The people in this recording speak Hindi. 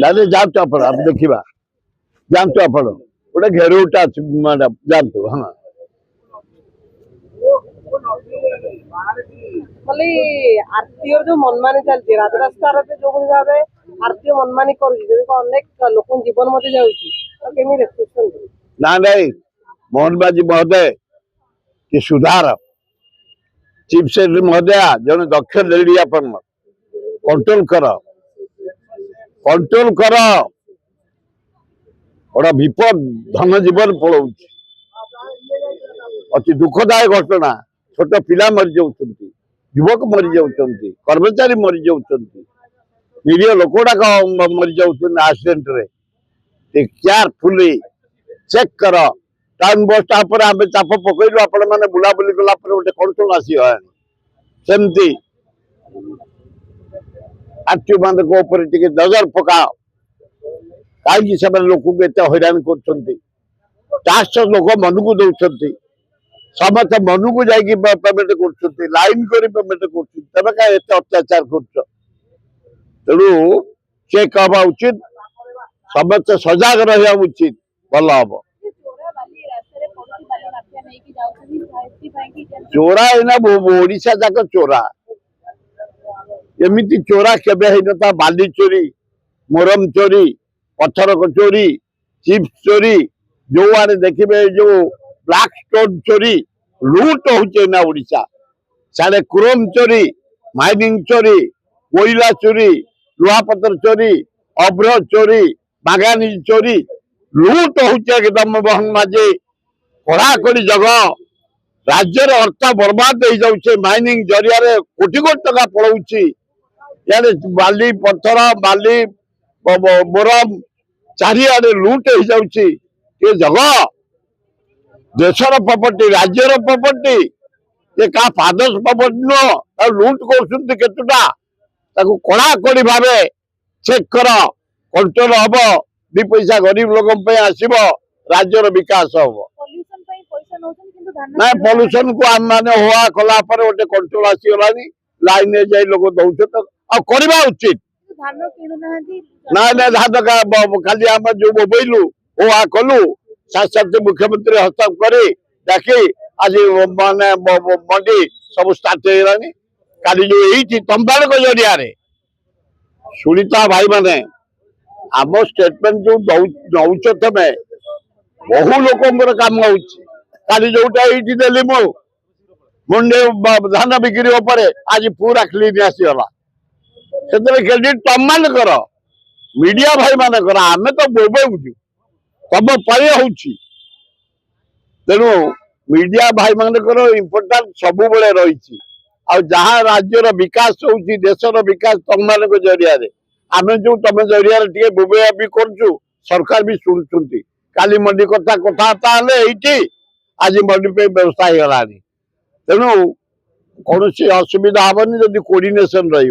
नहीं जानते आप देखा जानते आप गोटे घेरौटा मैडम जानते हाँ आरटीओ जो मनमानी चलती राजरास्तार जो भाव आरटीओ मनमानी अनेक लोक जीवन मत जाऊँ ना नहीं मोहन बाजी महोदय कि सुधार चीफ सेक्रेटरी महोदय जन दक्ष लेडी अपन कंट्रोल कर गोटा विपद धन जीवन पलाऊ अति दुखदायक घटना छोट पिला मरी जाऊँ युवक मरी जाऊँ कर्मचारी मरी जाऊँ निरीह लोक गुड़ाक मरी जाऊँ एक्सीडेंट रे केयरफुली चेक कर टाउन बस स्टाफ आम चाप पकड़ू आपण मैंने बुलाबुली कला गोटे कंट्रोल आसमती आरटीओ मान नजर पकाओ कहीं से लोक हैरान कर लोक मन को दौरान समस्त मन को जाकि पेमेंट कर लाइन कर पेमेंट कर कहीं अत्याचार कर तेणु चेक हवा उचित समस्त सजग रहा उचित भल हम चोरा है ओडिशा जाक चोरा एमती चोरा केबे होता बाली चोरी मोरम चोरी पत्थर चोरी चिप्स चोरी जो आने देखिए जो ब्लैक स्टोन चोरी लूट होना ओडिशा सारे क्रोम चोरी माइनिंग चोरी कोयला चोरी लुहापतर चोरी अभ्र चोरी बागानी चोरी लूट हो एकदम बहन माझे कड़ाकड़ी जगह राज्यर अर्थ बर्बाद हो जाऊे माइनिंग जरिया कोटी कोटी टका पलाऊँगी यार बाली पत्थर बाली मोरम चारिआडे लूट हो जाऊे ये जगह देशर प्रॉपर्टी राज्यर प्रॉपर्टी ये क्या फादर्स प्रॉपर्टी नुह लूट करुटा कड़ाकड़ी भाव चेक कर कंट्रोल हम दी पैसा गरीब लोक आसब राज्यर विकास हम ना पॉल्यूशन को आम मैंने हुआ कला गोटे कंट्रोल आसीगला लाइन जाए लोग दौर करवा उचित ना ना धान खाली आम जो बोबईलु हुआ कलु साथ मुख्यमंत्री हस्तक्षेप कर डाकी आज माने मंडी सब स्टार्ट होगा काली जो यही तंबाड़ जरिया शुणिता भाई माने आम स्टेटमेंट जो नौच तमें बहु लोक काम होली जोटा ये देली मुंडे धान बिक्री आज पूरा क्लीन आसीगला से क्रेडिट तुम मान कर मीडिया भाई मान कर आम तो बोबऊ तुम पय हो तेणु मीडिया भाई मान इम्पोर्टाट सब रही जहाँ राज्यर विकास होची देशर विकास तुम मान जरिया आम जो तुम जरिया टे बोबेया भी करुँ सरकार भी शुणुंट काली मंडी कथा कथबार्ता आज मंडी पे व्यवस्था हो गला तेणु कौन असुविधा हेनी जदि कोऑर्डिनेशन रही